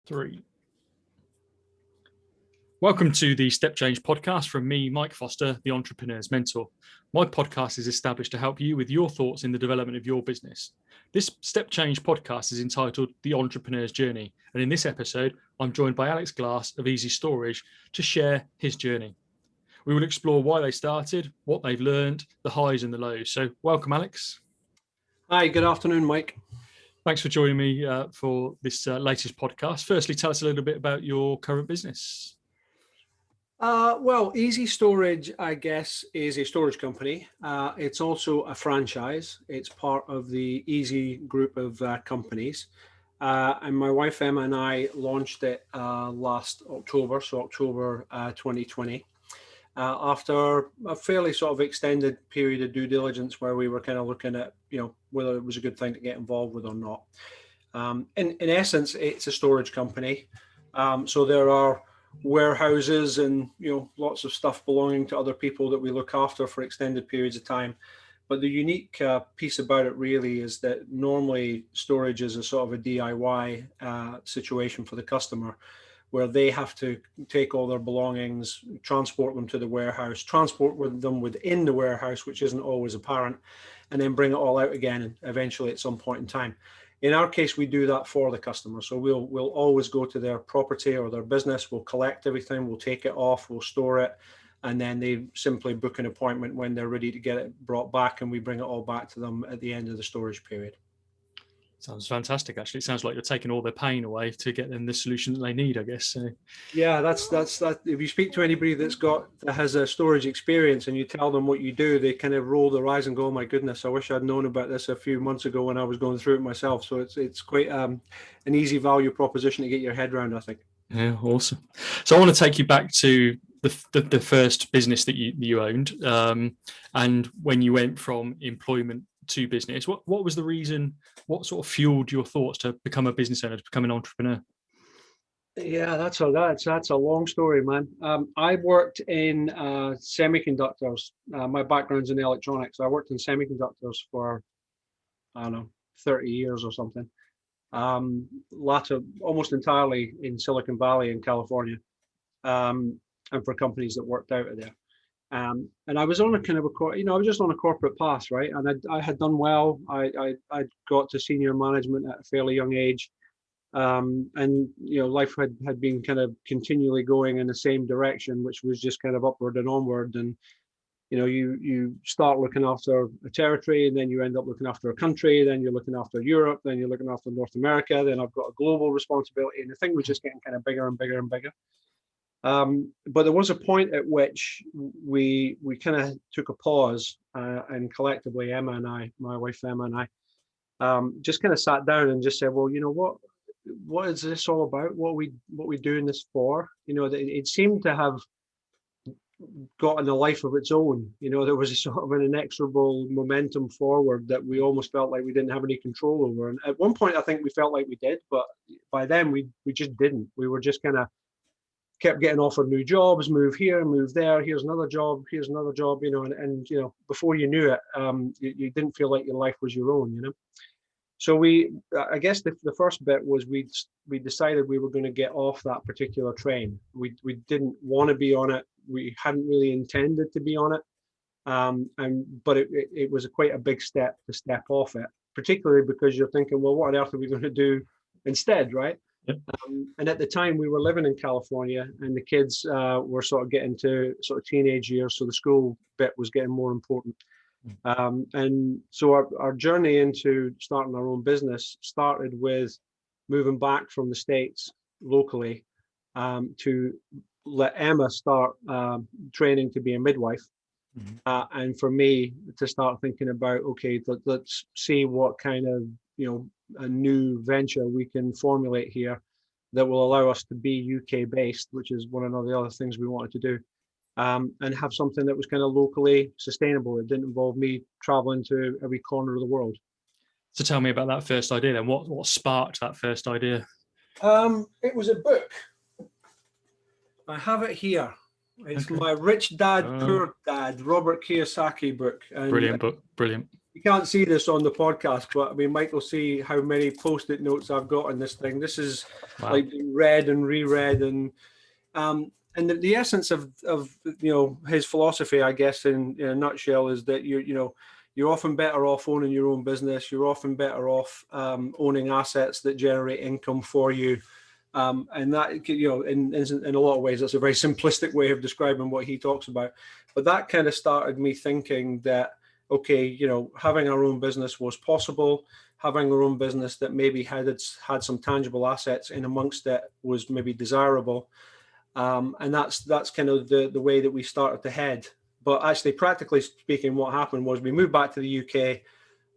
Three. Welcome to the Step Change podcast from me, Mike Foster, the Entrepreneur's Mentor. My podcast is established to help you with your thoughts in the development of your business. This Step Change podcast is entitled The Entrepreneur's Journey. And in this episode, I'm joined by Alex Glass of easyStorage to share his journey. We will explore why they started, what they've learned, the highs and the lows. So welcome, Alex. Hi, good afternoon, Mike. Thanks for joining me for this latest podcast. Firstly, tell us a little bit about your current business. Well, easyStorage, I guess, is a storage company. It's also a franchise. It's part of the Easy group of companies. And my wife Emma and I launched it last October, so October 2020. After a fairly sort of extended period of due diligence where we were kind of looking at, whether it was a good thing to get involved with or not. In essence, it's a storage company. So there are warehouses and, lots of stuff belonging to other people that we look after for extended periods of time. But the unique piece about it really is that normally storage is a sort of a DIY situation for the customer, where they have to take all their belongings, transport them to the warehouse, transport them within the warehouse, which isn't always apparent, and then bring it all out again eventually at some point in time. In our case, we do that for the customer. So we'll always go to their property or their business, we'll collect everything, we'll take it off, we'll store it, and then they simply book an appointment when they're ready to get it brought back, and we bring it all back to them at the end of the storage period. Sounds fantastic, actually. It sounds like you're taking all their pain away to get them the solution that they need, I guess. So. Yeah, that's that. If you speak to anybody that has a storage experience and you tell them what you do, they kind of roll their eyes and go, "Oh my goodness, I wish I'd known about this a few months ago when I was going through it myself." So it's quite an easy value proposition to get your head around, I think. Yeah, awesome. So I want to take you back to the first business that you owned, and when you went from employment to business. What was the reason? What sort of fueled your thoughts to become a business owner, to become an entrepreneur? Yeah, that's a long story, man. I worked in semiconductors. My background's in electronics. I worked in semiconductors for, I don't know, 30 years or something. Almost entirely in Silicon Valley in California, and for companies that worked out of there. And I was on a kind of I was just on a corporate path, right? And I had done well. I got to senior management at a fairly young age. And life had been kind of continually going in the same direction, which was just kind of upward and onward. And you start looking after a territory, and then you end up looking after a country, then you're looking after Europe, then you're looking after North America, then I've got a global responsibility, and the thing was just getting kind of bigger and bigger and bigger. But there was a point at which we kind of took a pause, and collectively, Emma and I, my wife Emma and I, just kind of sat down and just said, well, what is this all about? What are we doing this for? It seemed to have gotten a life of its own. There was a sort of an inexorable momentum forward that we almost felt like we didn't have any control over. And at one point, I think we felt like we did, but by then we just didn't. We were just kind of kept getting offered new jobs, move here, move there, here's another job, and before you knew it, you didn't feel like your life was your own, So I guess the first bit was we decided we were going to get off that particular train. We didn't want to be on it. We hadn't really intended to be on it. But it was quite a big step to step off it, particularly because you're thinking, well, what on earth are we going to do instead, right? Yep. And at the time we were living in California, and the kids were sort of getting to sort of teenage years, so the school bit was getting more important. And so our journey into starting our own business started with moving back from the States locally to let Emma start training to be a midwife. Mm-hmm. And for me to start thinking about, okay, let's see what kind of, a new venture we can formulate here that will allow us to be UK based, which is one of the other things we wanted to do. And have something that was kind of locally sustainable. It didn't involve me traveling to every corner of the world. So tell me about that first idea then. What sparked that first idea? It was a book. I have it here. It's okay. My Rich Dad, Poor Dad, Robert Kiyosaki book. And brilliant book, brilliant. You can't see this on the podcast, but I mean, Mike will see how many post-it notes I've got on this thing. This is like being read and reread, and the essence of his philosophy, I guess, in a nutshell, is that you're often better off owning your own business. You're often better off owning assets that generate income for you. And that, in a lot of ways, that's a very simplistic way of describing what he talks about. But that kind of started me thinking that, okay, having our own business was possible. Having our own business that maybe had some tangible assets in amongst it was maybe desirable. And that's kind of the way that we started to head. But actually, practically speaking, what happened was we moved back to the UK,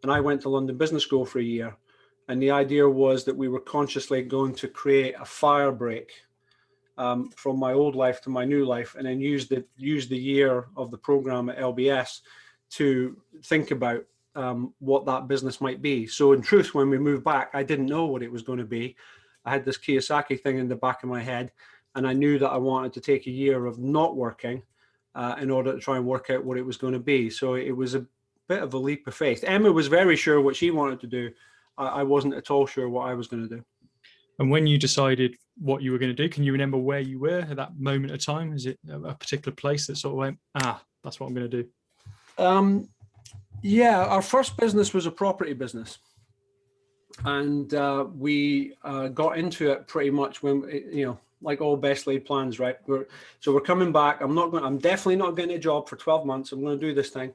and I went to London Business School for a year. And the idea was that we were consciously going to create a fire break from my old life to my new life, and then use the year of the program at LBS to think about what that business might be. So in truth, when we moved back, I didn't know what it was going to be. I had this Kiyosaki thing in the back of my head, and I knew that I wanted to take a year of not working in order to try and work out what it was going to be. So it was a bit of a leap of faith. Emma was very sure what she wanted to do. I wasn't at all sure what I was going to do. And when you decided what you were going to do, can you remember where you were at that moment of time? Is it a particular place that sort of went, that's what I'm going to do? Yeah, our first business was a property business. And we got into it pretty much when, like all best laid plans, right? We're coming back. I'm definitely not getting a job for 12 months. I'm going to do this thing.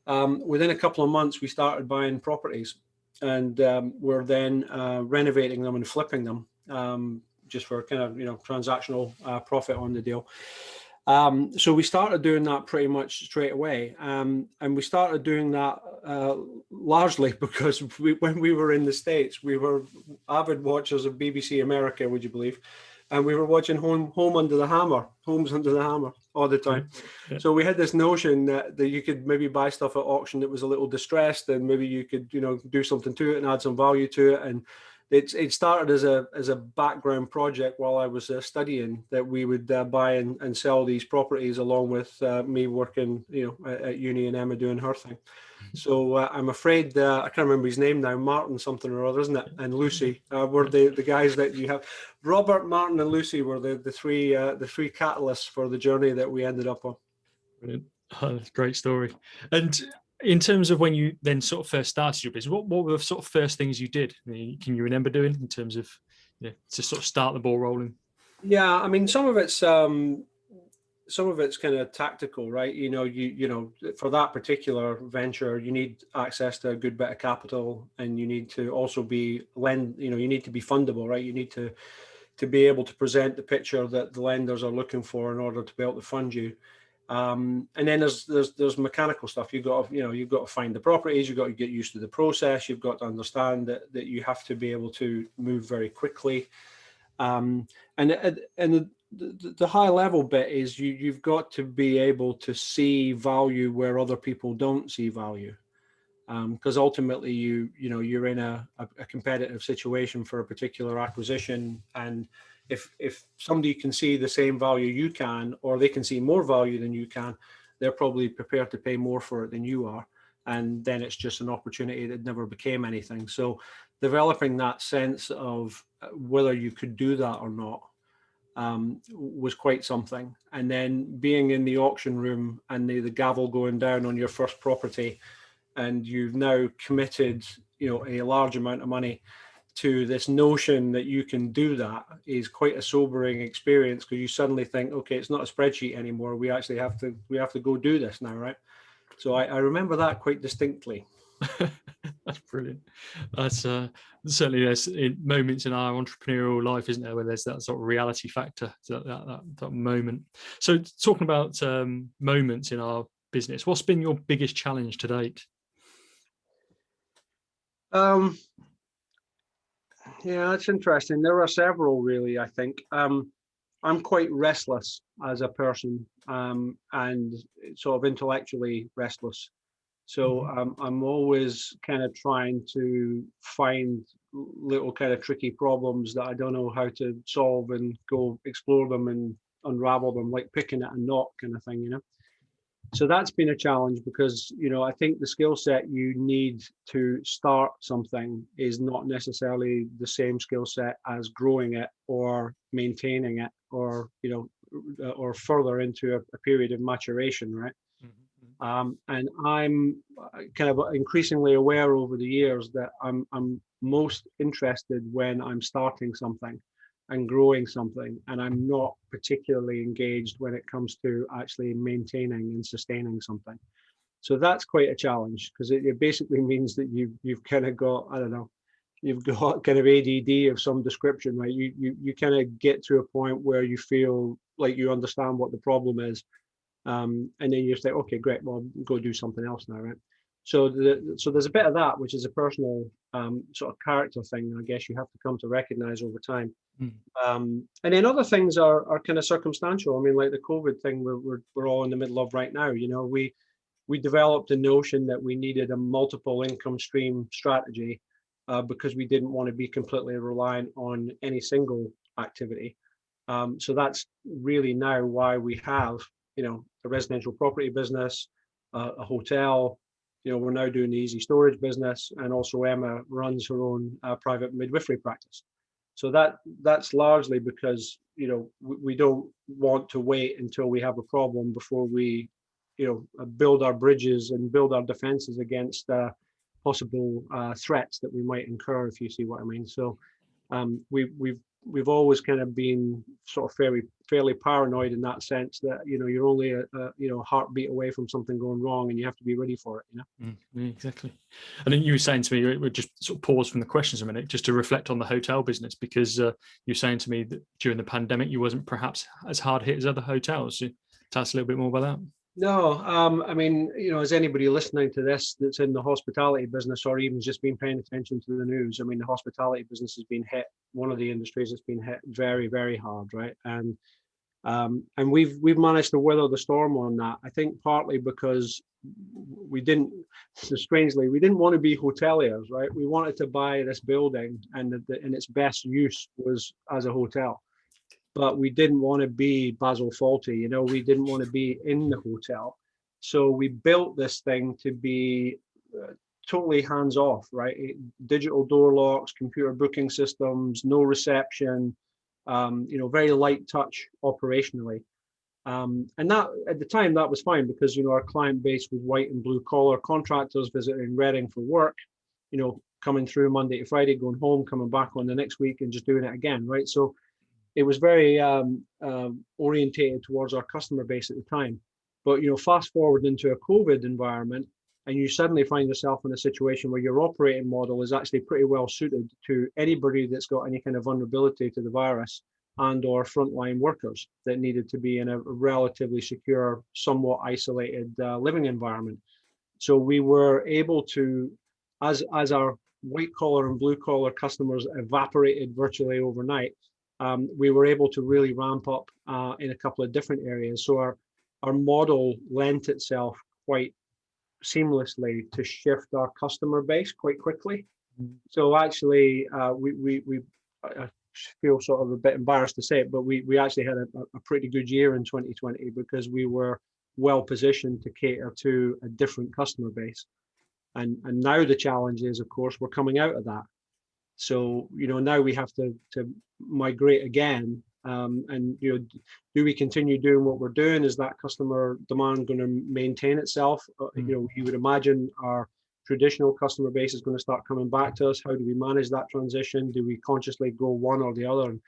Within a couple of months, we started buying properties, and we're then renovating them and flipping them just for kind of, transactional profit on the deal. So we started doing that pretty much straight away. And we started doing that largely because when we were in the States, we were avid watchers of BBC America, would you believe? And we were watching Homes Under the Hammer all the time. Yeah. So we had this notion that you could maybe buy stuff at auction that was a little distressed, and maybe you could, do something to it and add some value to it. And it started as a background project while I was studying, that we would buy and sell these properties along with me working, at uni, and Emma doing her thing. So I'm afraid I can't remember his name now. Martin something or other, isn't it? And Lucy were the guys that you have. Robert, Martin, and Lucy were the three catalysts for the journey that we ended up on. Brilliant. Oh, that's a great story. And in terms of when you then sort of first started your business, what were the sort of first things you did? Can you remember doing in terms of to sort of start the ball rolling? Yeah, I mean, some of it's kind of tactical, right? For that particular venture, you need access to a good bit of capital, and you need to also you need to be fundable, right? You need to be able to present the picture that the lenders are looking for in order to be able to fund you. And then there's mechanical stuff. You've got to find the properties. You've got to get used to the process. You've got to understand that you have to be able to move very quickly. And the high level bit is you've got to be able to see value where other people don't see value, because ultimately you're in a competitive situation for a particular acquisition, and if somebody can see the same value you can, or they can see more value than you can, they're probably prepared to pay more for it than you are, and then it's just an opportunity that never became anything. So developing that sense of whether you could do that or not was quite something. And then being in the auction room and the gavel going down on your first property, and you've now committed a large amount of money to this notion that you can do that, is quite a sobering experience, because you suddenly think, okay, it's not a spreadsheet anymore. We actually have to go do this now, right? So I remember that quite distinctly. That's brilliant. That's certainly there's moments in our entrepreneurial life, isn't there, where there's that sort of reality factor, that moment. So talking about moments in our business, what's been your biggest challenge to date? Yeah, that's interesting. There are several, really, I think. I'm quite restless as a person, and sort of intellectually restless. So I'm always kind of trying to find little kind of tricky problems that I don't know how to solve, and go explore them and unravel them, like picking at a knot kind of thing, So that's been a challenge because, I think the skill set you need to start something is not necessarily the same skill set as growing it or maintaining it, or, or further into a period of maturation, right? And I'm kind of increasingly aware over the years that I'm most interested when I'm starting something and growing something, and I'm not particularly engaged when it comes to actually maintaining and sustaining something. So that's quite a challenge, because it basically means that you've kind of got, I don't know, you've got kind of ADD of some description, right? You kind of get to a point where you feel like you understand what the problem is, and then you say, okay, great, well, go do something else now, right? So there's a bit of that, which is a personal sort of character thing, I guess you have to come to recognize over time. And then other things are kind of circumstantial. I mean, like the COVID thing we're all in the middle of right now. We developed a notion that we needed a multiple income stream strategy because we didn't want to be completely reliant on any single activity. So that's really now why we have, a residential property business, a hotel. We're now doing the easyStorage business, and also Emma runs her own private midwifery practice. So that's largely because, we don't want to wait until we have a problem before we, build our bridges and build our defenses against possible threats that we might incur, if you see what I mean. So we've always kind of been sort of fairly paranoid in that sense, that you're only a heartbeat away from something going wrong, and you have to be ready for it. Exactly. And then you were saying to me, we'll just sort of pause from the questions a minute just to reflect on the hotel business, because you're saying to me that during the pandemic you wasn't perhaps as hard hit as other hotels. So tell us a little bit more about that. No, I mean, as anybody listening to this that's in the hospitality business, or even just been paying attention to the news, I mean, the hospitality business has been hit, one of the industries that's been hit very, very hard, right? And we've managed to weather the storm on that. I think partly because we didn't want to be hoteliers, right? We wanted to buy this building, and its best use was as a hotel. But we didn't want to be Basil Fawlty, we didn't want to be in the hotel. So we built this thing to be totally hands off, right? Digital door locks, computer booking systems, no reception, very light touch operationally. And that at the time that was fine, because our client base was white and blue collar contractors visiting Reading for work, coming through Monday to Friday, going home, coming back on the next week, and just doing it again, right? So it was very orientated towards our customer base at the time. But fast forward into a COVID environment, and you suddenly find yourself in a situation where your operating model is actually pretty well suited to anybody that's got any kind of vulnerability to the virus, and or frontline workers that needed to be in a relatively secure, somewhat isolated living environment. So we were able to, as our white collar and blue collar customers evaporated virtually overnight, we were able to really ramp up in a couple of different areas. So our model lent itself quite seamlessly to shift our customer base quite quickly. So actually, I feel sort of a bit embarrassed to say it, but we actually had a pretty good year in 2020, because we were well positioned to cater to a different customer base. And now the challenge is, of course, we're coming out of that. So, now we have to migrate again. And, do we continue doing what we're doing? Is that customer demand going to maintain itself? You would imagine our traditional customer base is going to start coming back to us. How do we manage that transition? Do we consciously go one or the other? And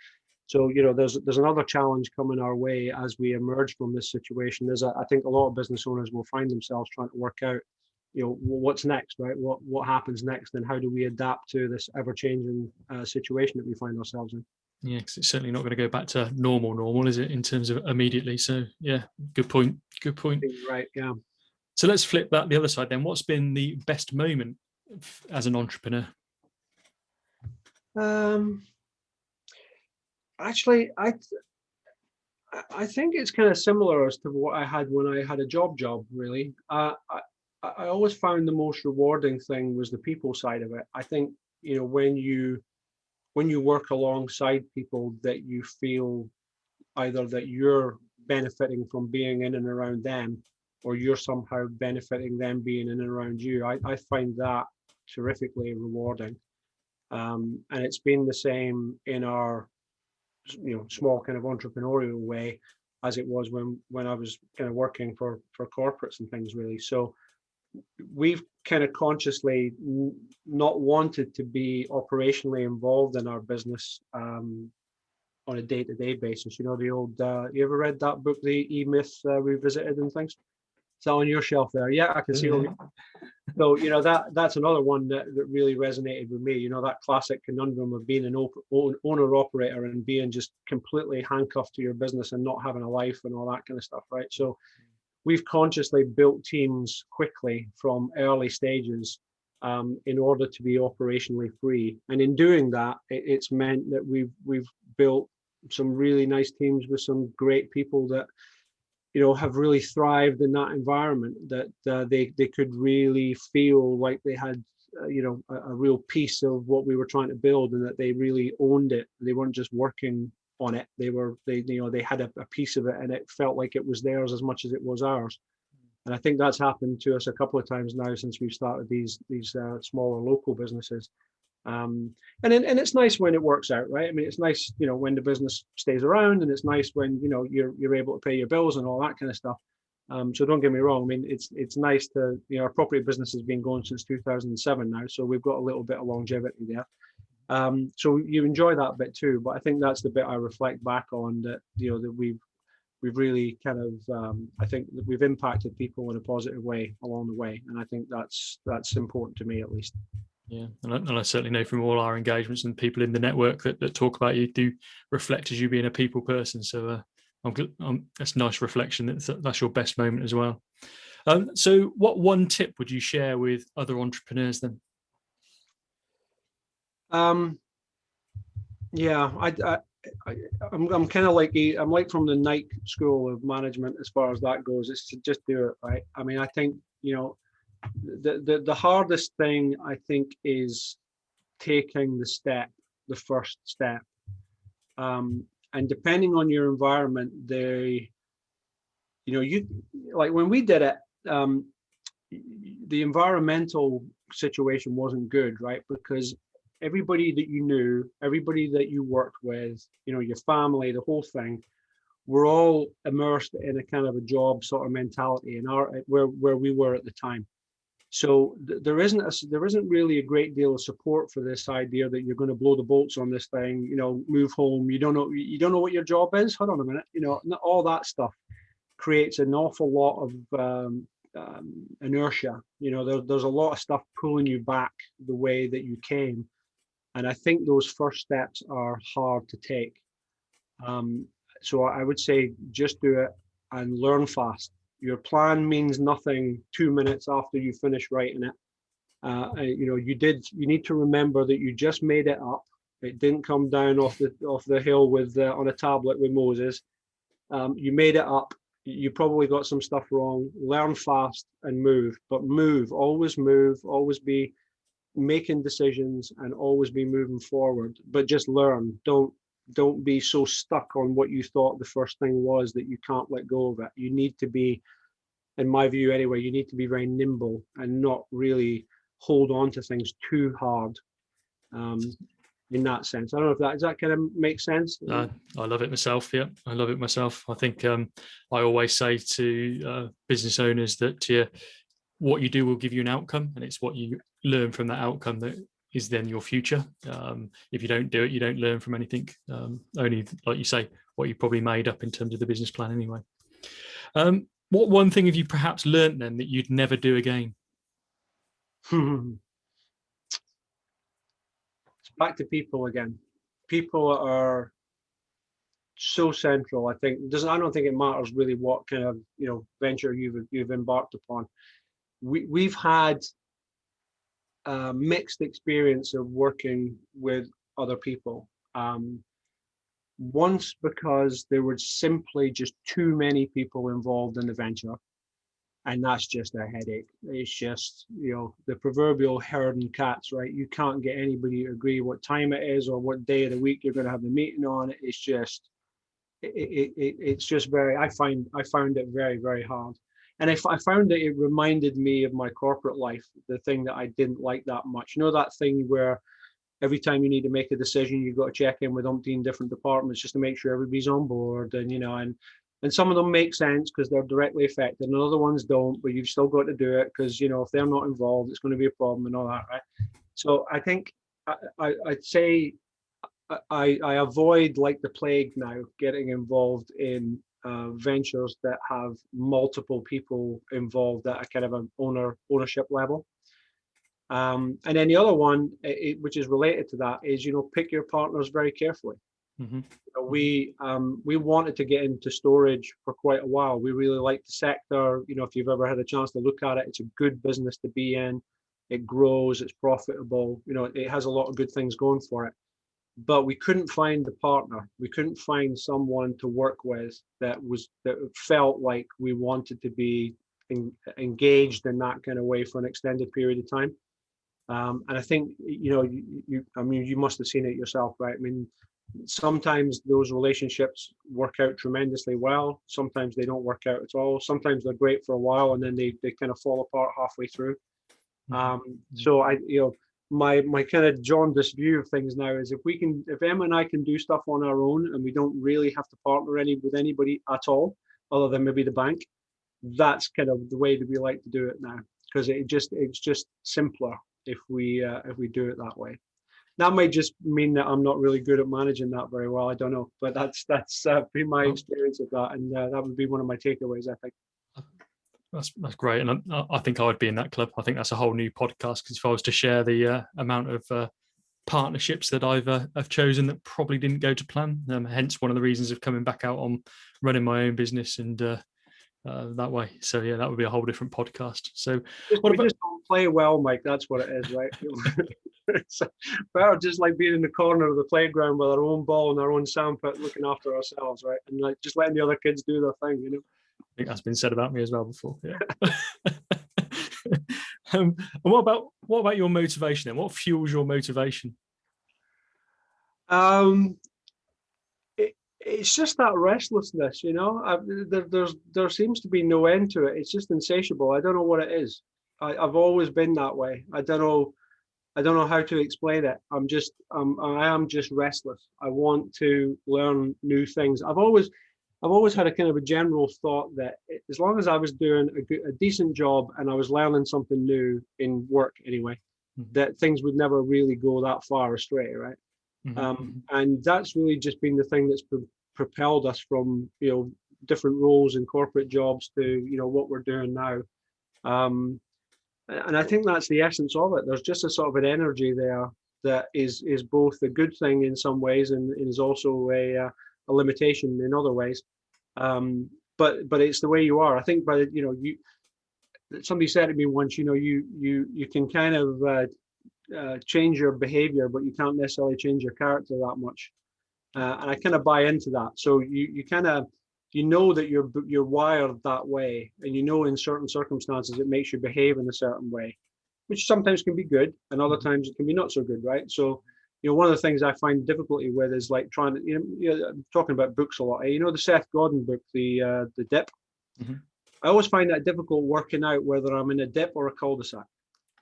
so, there's another challenge coming our way as we emerge from this situation. I think a lot of business owners will find themselves trying to work out, what's next, right? What happens next, and how do we adapt to this ever-changing situation that we find ourselves in? Yeah, because it's certainly not going to go back to normal, is it, in terms of immediately? So yeah, good point. Right, yeah. So let's flip that the other side then. What's been the best moment as an entrepreneur? Actually, I think it's kind of similar as to what I had when I had a job, really. I always found the most rewarding thing was the people side of it. I think, when you work alongside people that you feel either that you're benefiting from being in and around them, or you're somehow benefiting them being in and around you. I find that terrifically rewarding. And it's been the same in our, small kind of entrepreneurial way as it was when I was kind of working for corporates and things, really. So we've kind of consciously not wanted to be operationally involved in our business on a day-to-day basis. The old, you ever read that book, The E-Myth Revisited and things? It's on your shelf there. Yeah, I can see it. So, that's another one that really resonated with me. That classic conundrum of being an owner-operator and being just completely handcuffed to your business and not having a life and all that kind of stuff, right? So we've consciously built teams quickly from early stages in order to be operationally free. And in doing that, it's meant that we've built some really nice teams with some great people that have really thrived in that environment, that they could really feel like they had a real piece of what we were trying to build, and that they really owned it. They weren't just working on it. They had a piece of it, and it felt like it was theirs as much as it was ours. And I think that's happened to us a couple of times now since we've started these smaller local businesses. And it's nice when it works out, right? I mean, it's nice, when the business stays around, and it's nice when you're able to pay your bills and all that kind of stuff. So don't get me wrong. I mean, it's nice to, our property business has been going since 2007 now, so we've got a little bit of longevity there. So you enjoy that bit too, but I think that's the bit I reflect back on, that that we've really kind of I think that we've impacted people in a positive way along the way, and I think that's important to me, at least. Yeah, and I certainly know from all our engagements and people in the network that talk about you do reflect as you being a people person. So that's a nice reflection. That's your best moment as well. So what one tip would you share with other entrepreneurs then? Yeah, I'm kind of I'm like from the Nike school of management as far as that goes. It's to just do it, right? I mean, I think the hardest thing, I think, is taking the first step. And depending on your environment, like when we did it, the environmental situation wasn't good, right? Because everybody that you knew, everybody that you worked with, your family, the whole thing, we're all immersed in a kind of a job sort of mentality where we were at the time. So there isn't really a great deal of support for this idea that you're going to blow the bolts on this thing, move home. You don't know what your job is. Hold on a minute. All that stuff creates an awful lot of inertia. There's a lot of stuff pulling you back the way that you came, and I think those first steps are hard to take. So I would say just do it and learn fast. Your plan means nothing 2 minutes after you finish writing it. You need to remember that you just made it up. It didn't come down off the hill with on a tablet with Moses. You made it up. You probably got some stuff wrong. Learn fast and move, but always be making decisions and always be moving forward, but just learn. Don't be so stuck on what you thought the first thing was that you can't let go of it. You need to be, in my view anyway, you need to be very nimble and not really hold on to things too hard. In that sense, I don't know if does that kind of make sense. I love it myself. Yeah, I love it myself. I think I always say to business owners that what you do will give you an outcome, and it's what you learn from that outcome that is then your future. If you don't do it, you don't learn from anything. Only, like you say, what you probably made up in terms of the business plan anyway. What one thing have you perhaps learned then that you'd never do again? It's back to people again. People are so central. I don't think it matters really what kind of venture you've embarked upon. We've had a mixed experience of working with other people. Once because there were simply just too many people involved in the venture, and that's just a headache. It's just the proverbial herding cats, right? You can't get anybody to agree what time it is or what day of the week you're going to have the meeting on. It's just very. I found it very, very hard. And if I found that it reminded me of my corporate life, the thing that I didn't like that much. You know, that thing where every time you need to make a decision, you've got to check in with umpteen different departments just to make sure everybody's on board. And, you know, and some of them make sense because they're directly affected and other ones don't, but you've still got to do it because, you know, if they're not involved, it's going to be a problem and all that, right? So I think I'd say I avoid like the plague now getting involved in ventures that have multiple people involved at a kind of an ownership level. And then the other one, which is related to that, is, you know, pick your partners very carefully. Mm-hmm. We wanted to get into storage for quite a while. We really like the sector. You know, if you've ever had a chance to look at it, it's a good business to be in. It grows, it's profitable. You know, it has a lot of good things going for it. But we couldn't find the partner. We couldn't find someone to work with that felt like we wanted to be engaged in that kind of way for an extended period of time. And I think, you know, I mean, you must have seen it yourself, right? I mean, sometimes those relationships work out tremendously well. Sometimes they don't work out at all. Sometimes they're great for a while and then they kind of fall apart halfway through. So you know, my kind of jaundiced view of things now is if Emma and I can do stuff on our own and we don't really have to partner with anybody at all, other than maybe the bank, that's kind of the way that we like to do it now, because it's just simpler if we do it that way. That might just mean that I'm not really good at managing that very well. I don't know, but that's been my experience of that, and that would be one of my takeaways, I think. That's great, and I think I would be in that club. I think that's a whole new podcast, because if I was to share the amount of partnerships that I've chosen that probably didn't go to plan, hence one of the reasons of coming back out on running my own business and that way. So yeah, that would be a whole different podcast. So we just don't play well, Mike. That's what it is, right? It's better just like being in the corner of the playground with our own ball and our own sandpit, looking after ourselves, right? And like just letting the other kids do their thing, you know. I think that's been said about me as well before. Yeah. And what about your motivation then? What fuels your motivation? It's just that restlessness, you know. There seems to be no end to it. It's just insatiable. I don't know what it is. I've always been that way. I don't know how to explain it. I am just restless. I want to learn new things. I've always had a kind of a general thought that as long as I was doing a decent job and I was learning something new in work anyway, that things would never really go that far astray, right? Mm-hmm. And that's really just been the thing that's propelled us from, you know, different roles in corporate jobs to, you know, what we're doing now. And I think that's the essence of it. There's just a sort of an energy there that is both a good thing in some ways and is also a limitation in other ways. But it's the way you are. I think somebody said to me once, you know, you can kind of change your behavior, but you can't necessarily change your character that much. And I kind of buy into that. So you kind of, you know, that you're wired that way, and you know in certain circumstances it makes you behave in a certain way, which sometimes can be good and other times it can be not so good, right? So, you know, one of the things I find difficulty with is like trying to, you know, I'm talking about books a lot. You know, the Seth Godin book, the dip. Mm-hmm. I always find that difficult working out whether I'm in a dip or a cul-de-sac,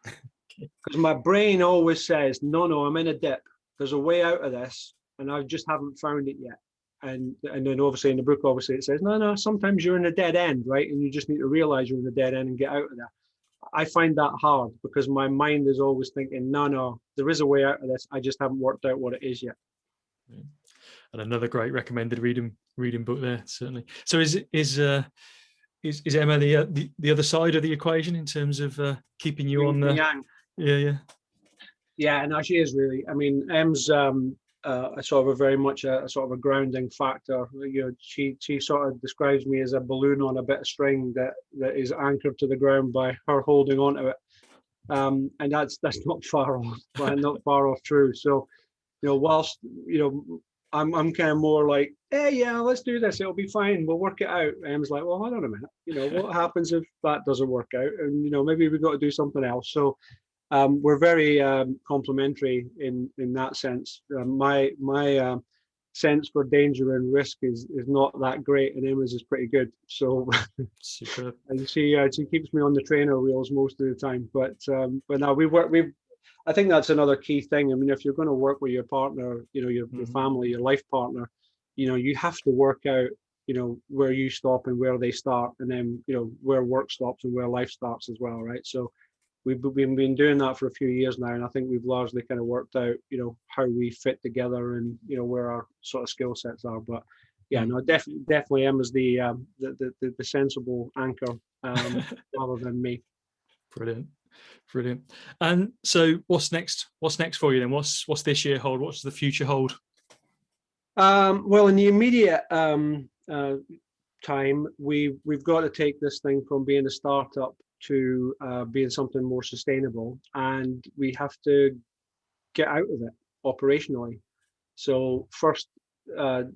because my brain always says, no, I'm in a dip. There's a way out of this, and I just haven't found it yet. And then obviously in the book, obviously it says, no, sometimes you're in a dead end, right? And you just need to realize you're in a dead end and get out of there. I find that hard because my mind is always thinking, no, there is a way out of this. I just haven't worked out what it is yet. And another great recommended reading book there, certainly. So is Emma the other side of the equation in terms of keeping you on the yang? Yeah, no, she is really. I mean, Em's a sort of a very much a sort of a grounding factor. You know, she sort of describes me as a balloon on a bit of string that is anchored to the ground by her holding onto it, and that's not far off true. So, you know, whilst, you know, I'm kind of more like, hey, yeah, let's do this, it'll be fine, we'll work it out. Em's like, well, hold on a minute, you know, what happens if that doesn't work out, and, you know, maybe we've got to do something else. So we're very complementary in that sense. My sense for danger and risk is not that great, and Emma's is pretty good. So Superb. and she keeps me on the trainer wheels most of the time. But now we I think that's another key thing. I mean, if you're going to work with your partner, your family, your life partner, you have to work out, where you stop and where they start, and then where work stops and where life starts as well, right? So we've been doing that for a few years now, and I think we've largely kind of worked out, how we fit together and where our sort of skill sets are. But yeah, no, definitely Emma's the sensible anchor rather than me. Brilliant. And so, what's next? What's next for you then? What's this year hold? What's the future hold? Well, in the immediate time, we've got to take this thing from being a startup to being something more sustainable, and we have to get out of it operationally. So first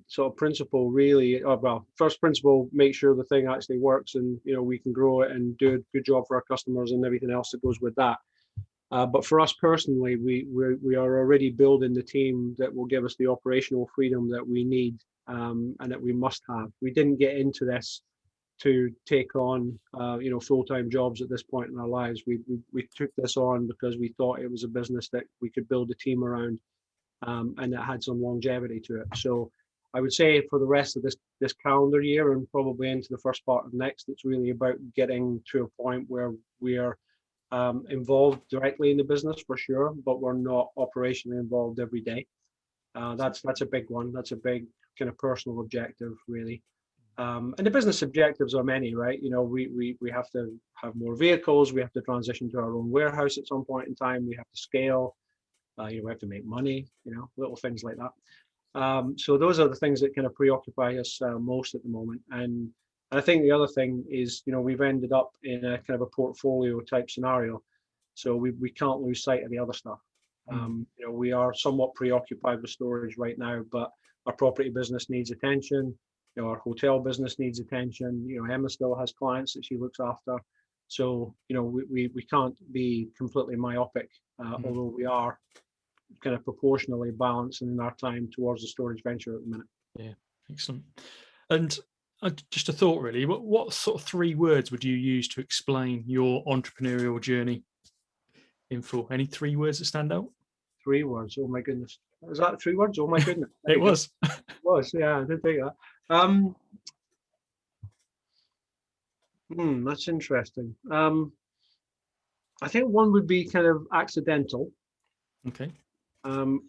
sort of principle really, first principle, make sure the thing actually works, and we can grow it and do a good job for our customers and everything else that goes with that. But for us personally, we are already building the team that will give us the operational freedom that we need, and that we must have. We didn't get into this to take on full-time jobs at this point in our lives. We took this on because we thought it was a business that we could build a team around, and that had some longevity to it. So I would say for the rest of this calendar year and probably into the first part of next, it's really about getting to a point where we are involved directly in the business for sure, but we're not operationally involved every day. That's a big one. That's a big kind of personal objective, really. And the business objectives are many, right? We have to have more vehicles. We have to transition to our own warehouse at some point in time. We have to scale. We have to make money. Little things like that. So those are the things that kind of preoccupy us most at the moment. And I think the other thing is, we've ended up in a kind of a portfolio type scenario. So we can't lose sight of the other stuff. We are somewhat preoccupied with storage right now, but our property business needs attention. Our hotel business needs attention. Emma still has clients that she looks after. So, we can't be completely myopic, although we are kind of proportionally balancing our time towards the storage venture at the minute. Yeah, excellent. And just a thought, really, what sort of 3 words would you use to explain your entrepreneurial journey in full? Any 3 words that stand out? 3 words. Oh my goodness. Is that 3 words? Oh my goodness. It was. It was. Yeah, I didn't think that. That's interesting. I think one would be kind of accidental. Okay. I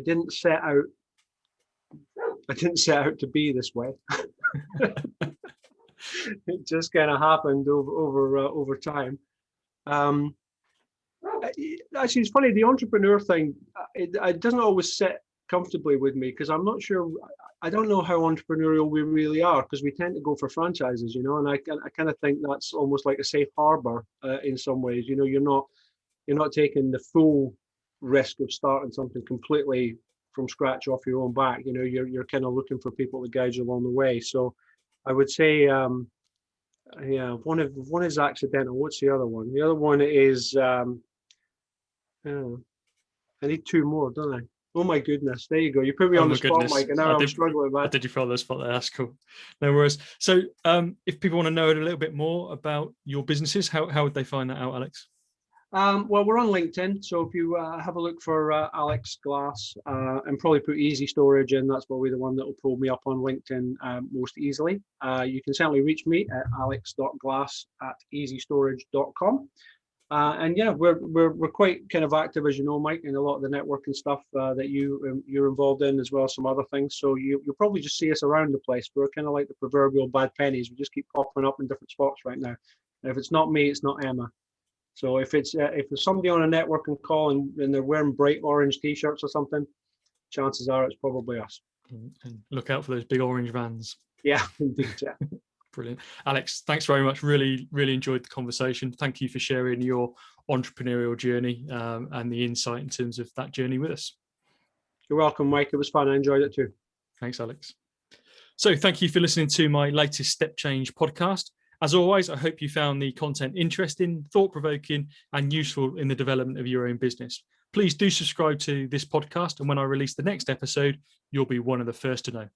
didn't set out to be this way. It just kind of happened over time. Actually, it's funny, the entrepreneur thing, it doesn't always sit comfortably with me, because I'm not sure, I don't know how entrepreneurial we really are, because we tend to go for franchises, and I kind of think that's almost like a safe harbor in some ways. You're not taking the full risk of starting something completely from scratch off your own back. You're kind of looking for people to guide you along the way. So I would say, one is accidental. What's the other one? The other one is, I need 2 more, don't I? Oh my goodness, there you go. You put me on the spot, Mike, and now I'm struggling with that. Did you throw the spot there? That's cool. No worries. So if people want to know a little bit more about your businesses, how would they find that out, Alex? Well, we're on LinkedIn, so if you have a look for Alex Glass and probably put easyStorage in, that's probably the one that will pull me up on LinkedIn most easily. You can certainly reach me at alex.glass@easystorage.com. And yeah, we're quite kind of active, as you know, Mike, in a lot of the networking stuff that you're involved in, as well as some other things. So you'll probably just see us around the place. We're kind of like the proverbial bad pennies. We just keep popping up in different spots right now. And if it's not me, it's not Emma. So if there's somebody on a networking call and they're wearing bright orange t-shirts or something, chances are it's probably us. And look out for those big orange vans. Yeah, indeed. Yeah. Brilliant. Alex, thanks very much. Really, really enjoyed the conversation. Thank you for sharing your entrepreneurial journey and the insight in terms of that journey with us. You're welcome, Mike. It was fun. I enjoyed it too. Thanks, Alex. So thank you for listening to my latest Step Change podcast. As always, I hope you found the content interesting, thought-provoking, and useful in the development of your own business. Please do subscribe to this podcast, and when I release the next episode, you'll be one of the first to know.